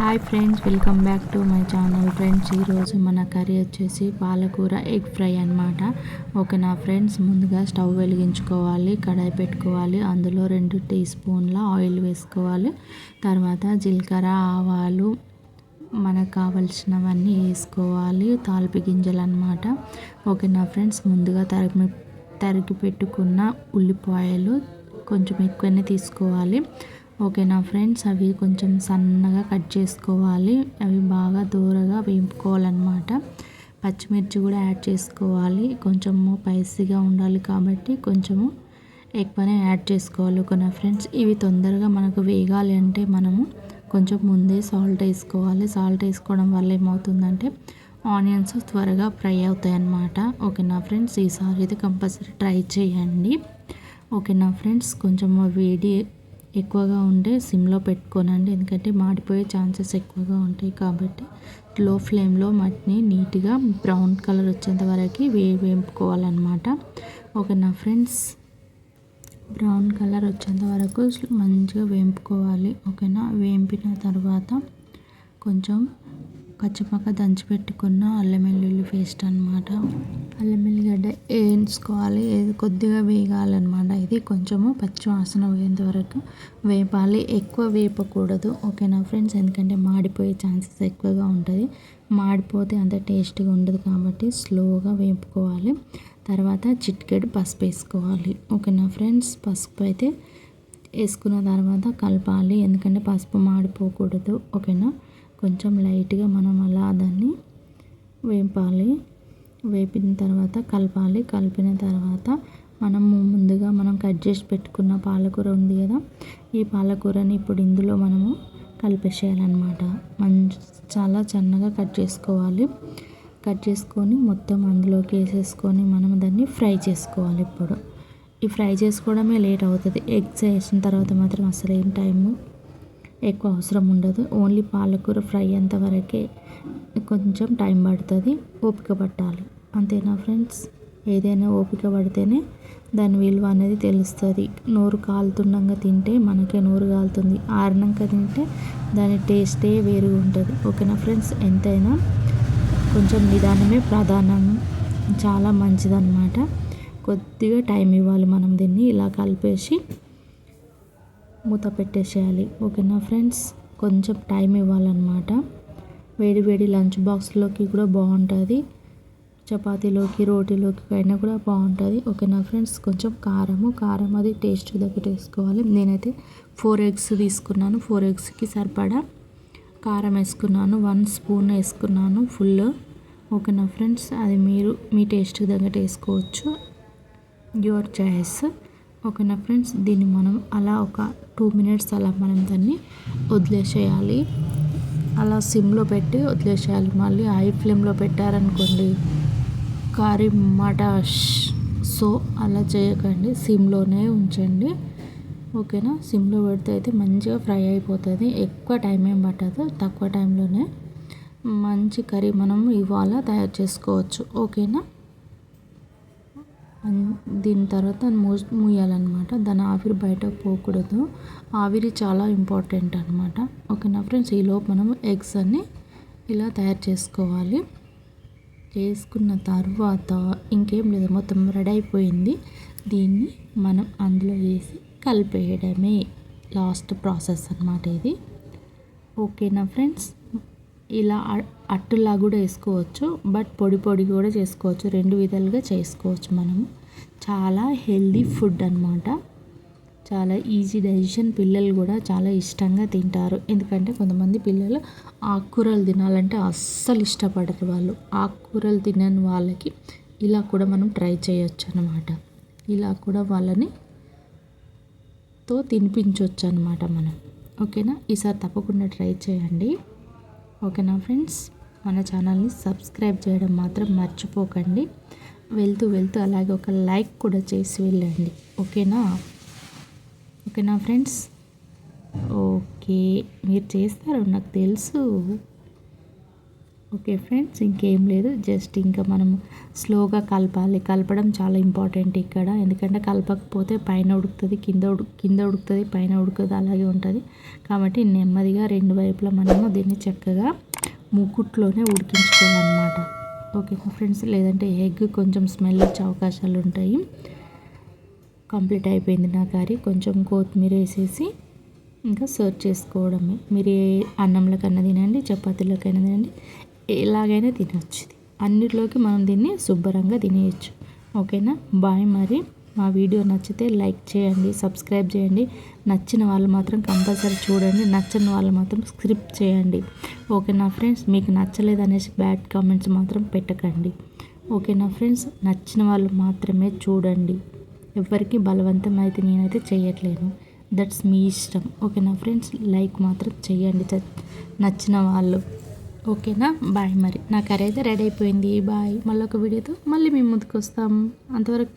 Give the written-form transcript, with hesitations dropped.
Hi friends, welcome back to my channel. Friends, ఈరోజు మన curry వచ్చేసి పాలకూర ఎగ్ ఫ్రై అనమాట. ఓకేనా ఫ్రెండ్స్, ముందుగా స్టవ్ వెలిగించుకోవాలి, కడాయి పెట్టుకోవాలి. అందులో 2 టీ స్పూన్ల ఆయిల్ వేసుకోవాలి. తర్వాత జీలకర్ర, ఆవాలు, మనకు కావలసినవన్నీ వేసుకోవాలి. తాలింపు గింజలు అనమాట. ఓకేనా ఫ్రెండ్స్, ముందుగా తరిగి పెట్టుకున్న ఉల్లిపాయలు కొంచెం ఎక్కువనే తీసుకోవాలి. ఓకేనా ఫ్రెండ్స్, అవి కొంచెం సన్నగా కట్ చేసుకోవాలి. అవి బాగా దూరగా వేపుకోవాలన్నమాట. పచ్చిమిర్చి కూడా యాడ్ చేసుకోవాలి. కొంచెము స్పైసీగా ఉండాలి కాబట్టి కొంచెము ఎక్కువనే యాడ్ చేసుకోవాలి. ఓకేనా ఫ్రెండ్స్, ఇవి తొందరగా మనకు వేగాలి అంటే మనము కొంచెం ముందే సాల్ట్ వేసుకోవాలి. సాల్ట్ వేసుకోవడం వల్ల ఏమవుతుందంటే ఆనియన్స్ త్వరగా ఫ్రై అవుతాయి అన్నమాట. ఓకేనా ఫ్రెండ్స్, ఈసారి అయితే కంపల్సరీ ట్రై చేయండి. ఓకేనా ఫ్రెండ్స్, కొంచెం వేడి ఎక్కువగా ఉంటే సిమ్లో పెట్టుకోనండి, ఎందుకంటే మాడిపోయే ఛాన్సెస్ ఎక్కువగా ఉంటాయి. కాబట్టి లో ఫ్లేమ్లో మట్టిని నీట్గా బ్రౌన్ కలర్ వచ్చేంత వరకు వేపుకోవాలన్నమాట. ఓకేనా ఫ్రెండ్స్, బ్రౌన్ కలర్ వచ్చేంత వరకు మంచిగా వేపుకోవాలి. ఓకేనా, వేపిన తర్వాత కొంచెం కచ్చపక్క దంచి పెట్టుకున్న అల్లం వెల్లుల్లి పేస్ట్ అనమాట. అల్లం వెల్లిగడ్డ వేయించుకోవాలి. ఇది కొద్దిగా వేగాలన్నమాట. ఇది కొంచెము పచ్చి వాసన పోయేంత వరకు వేపాలి. ఎక్కువ వేపకూడదు. ఓకేనా ఫ్రెండ్స్, ఎందుకంటే మాడిపోయే ఛాన్సెస్ ఎక్కువగా ఉంటుంది. మాడిపోతే అంత టేస్ట్గా ఉండదు కాబట్టి స్లోగా వేపుకోవాలి. తర్వాత చిటికెడు పసుపు వేసుకోవాలి. ఓకేనా ఫ్రెండ్స్, పసుపు అయితే వేసుకున్న తర్వాత కలపాలి, ఎందుకంటే పసుపు మాడిపోకూడదు. ఓకేనా, కొంచెం లైట్గా మనం అలా దాన్ని వేపాలి. వేపిన తర్వాత కలపాలి. కలిపిన తర్వాత ముందుగా మనం కట్ చేసి పెట్టుకున్న పాలకూర ఉంది కదా, ఈ పాలకూరని ఇప్పుడు ఇందులో మనము కలిపేసేయాలన్నమాట. చాలా సన్నగా కట్ చేసుకోవాలి. కట్ చేసుకొని మొత్తం అందులోకి వేసేసుకొని మనం దాన్ని ఫ్రై చేసుకోవాలి. ఇప్పుడు ఈ ఫ్రై చేసుకోవడమే లేట్ అవుతుంది. ఎగ్స్ వేసిన తర్వాత మాత్రం అసలు ఏం టైము ఎక్కువ అవసరం ఉండదు. ఓన్లీ పాలకూర ఫ్రై అంతవరకే కొంచెం టైం పడుతుంది. ఓపిక పట్టాలి, అంతేనా ఫ్రెండ్స్. ఏదైనా ఓపిక పడితేనే దాని విలువ అనేది తెలుస్తుంది. నోరు కాలుతుండగా తింటే మనకే నోరు కాలుతుంది, ఆరినాక తింటే దాని టేస్టే వేరుగా ఉంటుంది. ఓకేనా ఫ్రెండ్స్, ఎంతైనా కొంచెం నిదానమే ప్రధానం, చాలా మంచిదన్నమాట. కొద్దిగా టైం ఇవ్వాలి మనం. దీన్ని ఇలా కలిపేసి మూత పెట్టేసేయాలి. ఓకేనా ఫ్రెండ్స్, కొంచెం టైం ఇవ్వాలన్నమాట. వేడి వేడి లంచ్ బాక్స్లోకి కూడా బాగుంటుంది, చపాతీలోకి రోటీలోకి అయినా కూడా బాగుంటుంది. ఓకేనా ఫ్రెండ్స్, కొంచెం కారం అది టేస్ట్ దగ్గర వేసుకోవాలి. నేనైతే 4 ఎగ్స్ తీసుకున్నాను. 4 ఎగ్స్కి సరిపడా కారం వేసుకున్నాను. 1 స్పూన్ వేసుకున్నాను ఫుల్. ఓకేనా ఫ్రెండ్స్, అది మీరు మీ టేస్ట్ దగ్గర వేసుకోవచ్చు, యువర్ చాయిస్. ఓకేనా ఫ్రెండ్స్, దీన్ని మనం అలా ఒక 2 మినిట్స్ అలా మనం దాన్ని వదిలేసేయాలి. అలా సిమ్లో పెట్టి వదిలేసేయాలి. మళ్ళీ హై ఫ్లేమ్లో పెట్టారనుకోండి కర్రీ మాట. సో అలా చేయకండి, సిమ్లోనే ఉంచండి. ఓకేనా, సిమ్లో పెడితే అయితే మంచిగా ఫ్రై అయిపోతుంది. ఎక్కువ టైం ఏం పట్టదు, తక్కువ టైంలోనే మంచి కర్రీ మనం ఇవాళ తయారు చేసుకోవచ్చు. ఓకేనా, దీని తర్వాత మూయాలన్నమాట. దాని ఆవిరి బయటకు పోకూడదు. ఆవిరి చాలా ఇంపార్టెంట్ అనమాట. ఓకేనా ఫ్రెండ్స్, ఈలోపు మనం ఎగ్స్ అన్ని ఇలా తయారు చేసుకోవాలి. చేసుకున్న తర్వాత ఇంకేం లేదు, మొత్తం రెడీ అయిపోయింది. దీన్ని మనం అందులో వేసి కలిపేయడమే లాస్ట్ ప్రాసెస్ అన్నమాట ఇది. ఓకేనా ఫ్రెండ్స్, ఇలా అట్టులా కూడా వేసుకోవచ్చు, బట్ పొడి పొడి కూడా చేసుకోవచ్చు. 2 విధాలుగా చేసుకోవచ్చు మనము. చాలా హెల్దీ ఫుడ్ అన్నమాట. చాలా ఈజీ డైజెషన్. పిల్లలు కూడా చాలా ఇష్టంగా తింటారు. ఎందుకంటే కొంతమంది పిల్లలు ఆకుకూరలు తినాలంటే అస్సలు ఇష్టపడరు. వాళ్ళు ఆకుకూరలు తినని వాళ్ళకి ఇలా కూడా మనం ట్రై చేయొచ్చు అన్నమాట. ఇలా కూడా వాళ్ళని తినిపించవచ్చు అన్నమాట మనం. ఓకేనా, ఈసారి తప్పకుండా ట్రై చేయండి. ఓకేనా ఫ్రెండ్స్, మన ఛానల్ని సబ్స్క్రైబ్ చేయడం మాత్రం మర్చిపోకండి. వెళ్తూ అలాగే ఒక లైక్ కూడా చేసి వెళ్ళండి. ఓకేనా ఫ్రెండ్స్. ఓకే, మీరు చేస్తారు నాకు తెలుసు. ఓకే ఫ్రెండ్స్, ఇంకేం లేదు. జస్ట్ ఇంకా మనం స్లోగా కలపాలి. కలపడం చాలా ఇంపార్టెంట్ ఇక్కడ. ఎందుకంటే కలపకపోతే పైన ఉడుకుతుంది, కింద ఉడుకుతుంది, పైన ఉడుకుతుంది, అలాగే ఉంటుంది. కాబట్టి నెమ్మదిగా రెండు వైపులా మనము దీన్ని చక్కగా మూకుట్లోనే ఉడికించుకోవాలన్నమాట. ఓకేనా ఫ్రెండ్స్, లేదంటే ఎగ్ కొంచెం స్మెల్ వచ్చే అవకాశాలు ఉంటాయి. కంప్లీట్ అయిపోయింది నా కర్రీ. కొంచెం కొత్తిమీర వేసేసి ఇంకా సర్వ్ చేసుకోవడమే. మీరు ఏ అన్నంలోకైనా తినండి, చపాతీలోకైనా తినండి, ఎలాగైనా తినచ్చు. అన్నిట్లోకి మనం దీన్ని శుభ్రంగా తినేయచ్చు. ఓకేనా, బాయ్. మరి మా వీడియో నచ్చితే లైక్ చేయండి, సబ్స్క్రైబ్ చేయండి. నచ్చిన వాళ్ళు మాత్రం కంపల్సరీ చూడండి, నచ్చని వాళ్ళు మాత్రం స్కిప్ చేయండి. ఓకేనా ఫ్రెండ్స్, మీకు నచ్చలేదనేసి బ్యాడ్ కామెంట్స్ మాత్రం పెట్టకండి. ఓకేనా ఫ్రెండ్స్, నచ్చిన వాళ్ళు మాత్రమే చూడండి. ఎవరికి బలవంతం అయితే నేనైతే చేయట్లేను. దట్స్ మీ ఇష్టం. ఓకేనా ఫ్రెండ్స్, లైక్ మాత్రం చేయండి నచ్చిన వాళ్ళు. ఓకేనా, బాయ్. మరి నా కర్రీ అయితే రెడీ అయిపోయింది. బాయ్. మళ్ళీ ఒక వీడియోతో మళ్ళీ మేము ముందుకు వస్తాం. అంతవరకు